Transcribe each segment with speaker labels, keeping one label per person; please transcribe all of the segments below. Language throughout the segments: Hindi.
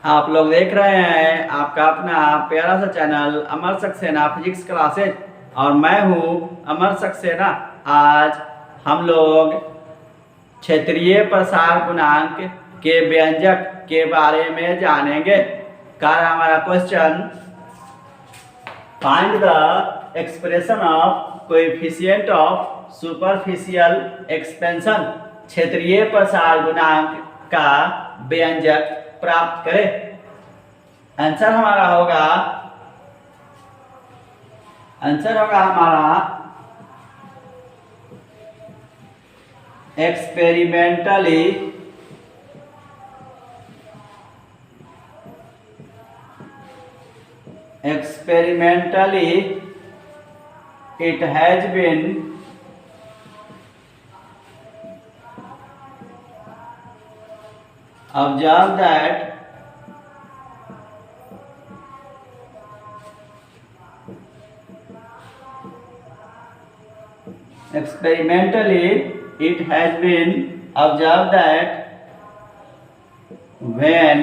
Speaker 1: आप लोग देख रहे हैं आपका अपना प्यारा सा चैनल अमर सक्सेना फिजिक्स क्लासेज और मैं हूं अमर सक्सेना। आज हम लोग क्षेत्रीय प्रसार गुणांक के व्यंजक के बारे में जानेंगे। हमारा question, find the expression of coefficient of superficial expansion. क्षेत्रीय प्रसार गुणांक का व्यंजक प्राप्त करें। आंसर होगा हमारा experimentally it has been observed that when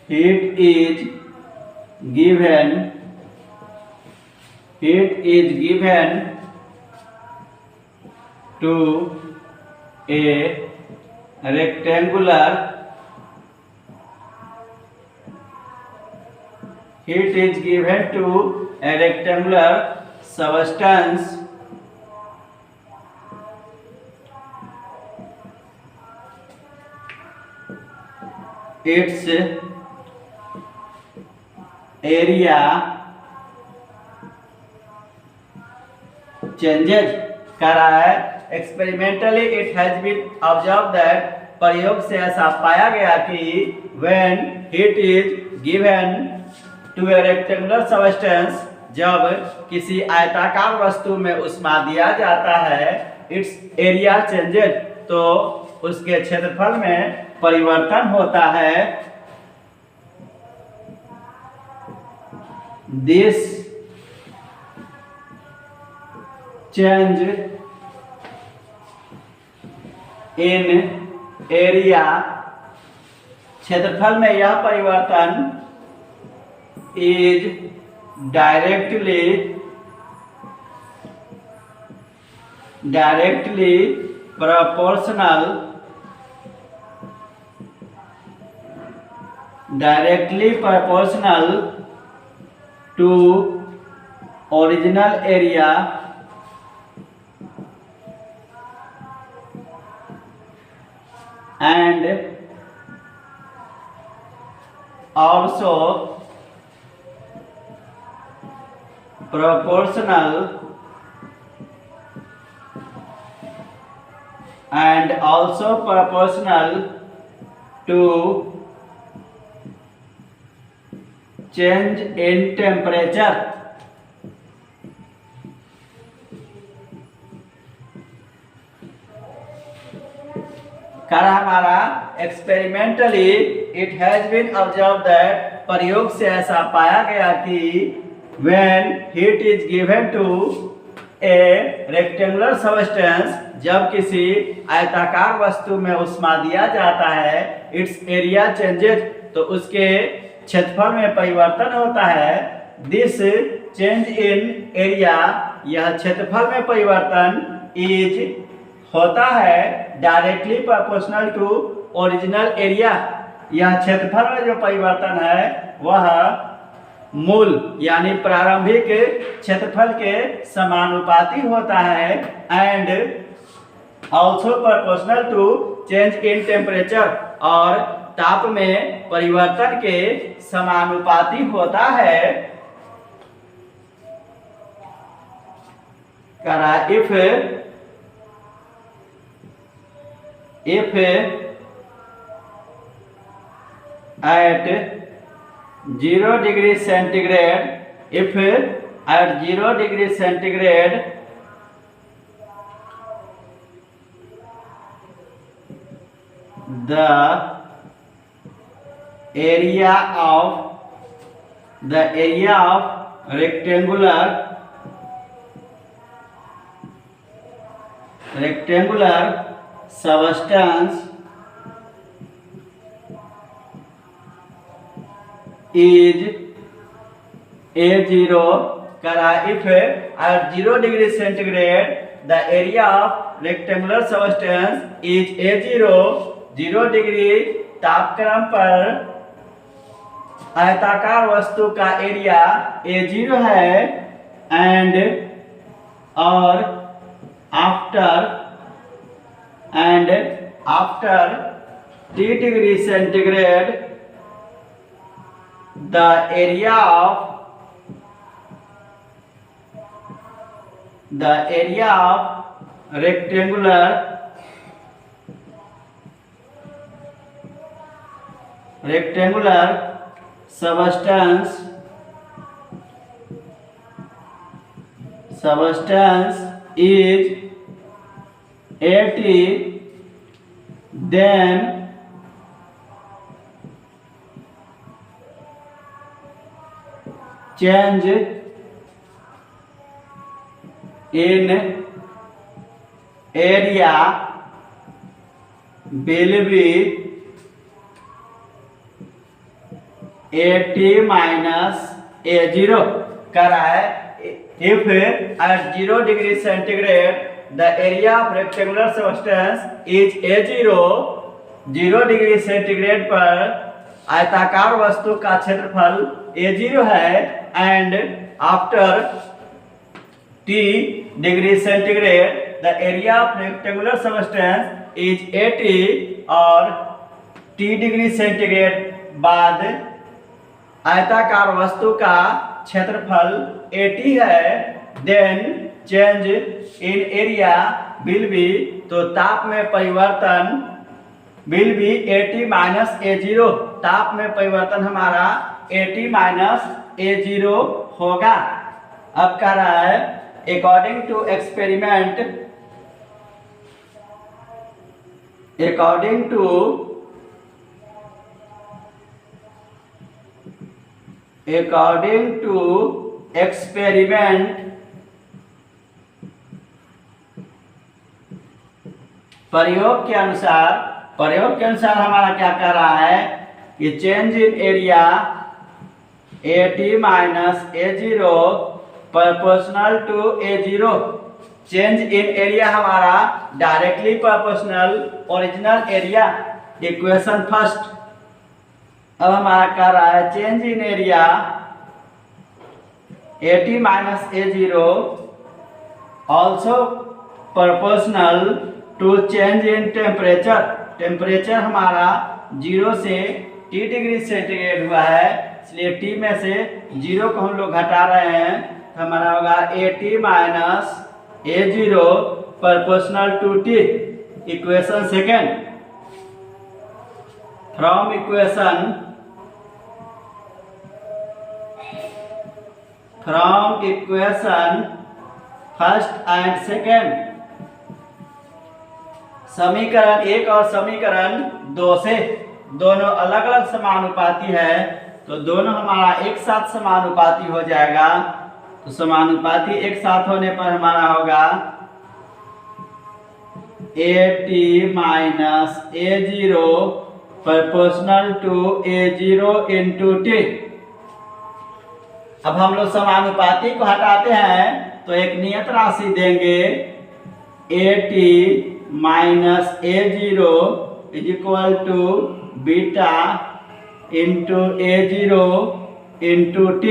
Speaker 1: heat is given to a rectangular substance, its area changes। कह रहा है experimentally it has been observe that, प्रयोग से ऐसा पाया गया कि when heat is given to a rectangular substance, जब किसी आयताकार वस्तु में ऊष्मा दिया जाता है, इट्स एरिया चेंजेज, तो उसके क्षेत्रफल में परिवर्तन होता है। दिस चेंज इन एरिया, क्षेत्रफल में यह परिवर्तन is directly proportional to original area and also proportional to change in temperature। हमारा experimentally it has been observe that, प्रयोग से ऐसा पाया गया कि when heat is given to a rectangular substance, जब किसी आयताकार वस्तु में ऊष्मा दिया जाता है, इट्स एरिया चेंजेज, तो उसके क्षेत्रफल में परिवर्तन होता है। दिस चेंज इन एरिया, यह क्षेत्रफल में परिवर्तन इज होता है directly proportional to original area, यह क्षेत्रफल में जो परिवर्तन है वह मूल यानी प्रारंभिक क्षेत्रफल के समानुपाती होता है। And also proportional to change in temperature, और ताप में परिवर्तन के समानुपाती होता है। if at 0 degree centigrade, the area of rectangular substance is A0 करा if at 0 degree centigrade the area of rectangular substance is A0 0 degree तापक्रम पर आयताकार वस्तु का एरिया A0 है एंड और after T degree centigrade the area of rectangular substance is 80 then change in area will be 80 minus A0 कर रहा है if at 0 degree centigrade the area of rectangular substance is A0 0 degree centigrade पर आयताकार वस्तु का क्षेत्रफल A0 है and after T degree centigrade the area of rectangular substance is 80 और T डिग्री सेंटीग्रेड बाद आयताकार वस्तु का क्षेत्रफल 80 है then change in area will be तो ताप में परिवर्तन विल बी 80 माइनस A0 ताप में परिवर्तन हमारा 80 माइनस A0 होगा। अब कह रहा है according to experiment प्रयोग के अनुसार हमारा क्या कर रहा है कि change in area 80 minus A0 proportional to A0 change in area हमारा directly proportional original area equation first. अब हमारा कर रहा है change in area 80 minus A0 also proportional to change in temperature हमारा 0 से T डिग्री सेंटीग्रेड हुआ है इसलिए T में से 0 को हम लोग घटा रहे हैं तो हमारा होगा 80 minus A0 proportional to T equation second from equation first and second समीकरण 1 और समीकरण 2 से दोनों अलग अलग समानुपाती है तो दोनों हमारा एक साथ समानुपाती हो जाएगा तो समानुपाती एक साथ होने पर हमारा होगा 80 minus A0 proportional to A0 into T। अब हम लोग समानुपाती को हटाते हैं तो एक नियत राशि देंगे 80 minus A0 is equal to beta into A0 into T।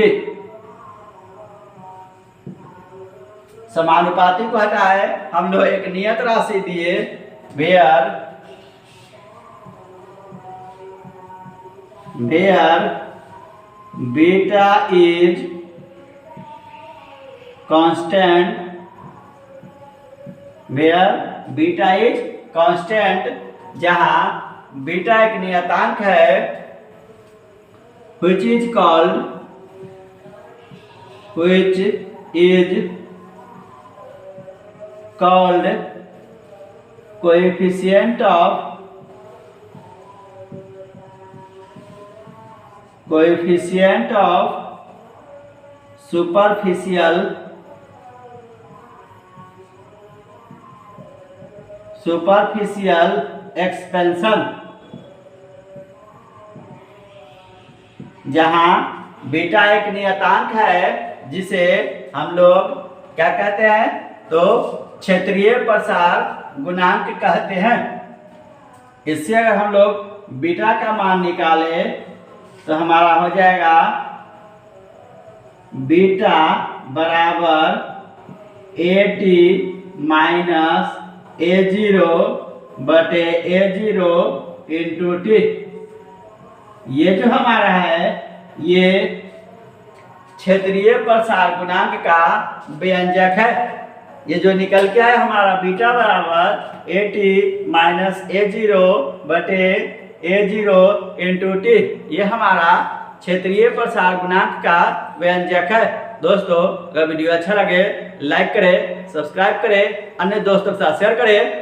Speaker 1: समानुपाती को हटाए हम लोग एक नियत राशि दिए वेयर बीटा इज कांस्टेंट जहां बीटा एक नियतांक है which is called coefficient of superficial expansion जहां बीटा एक नियतांक है जिसे हम लोग क्या कहते हैं, तो क्षेत्रीय प्रसार गुणांक कहते हैं। इससे अगर हम लोग बीटा का मान निकाले तो हमारा हो जाएगा बीटा बराबर AT माइनस A0 बटे A0 इंटू टी। ये जो हमारा है ये क्षेत्रीय प्रसार गुणांक का व्यंजक है। ये जो निकल के आया हमारा बीटा बराबर AT माइनस A0 बटे A0 इंटू टी, ये हमारा क्षेत्रीय प्रसार गुणांक का व्यंजक है। दोस्तों अगर वीडियो अच्छा लगे लाइक करें, सब्सक्राइब करें, अन्य दोस्तों के साथ शेयर करें।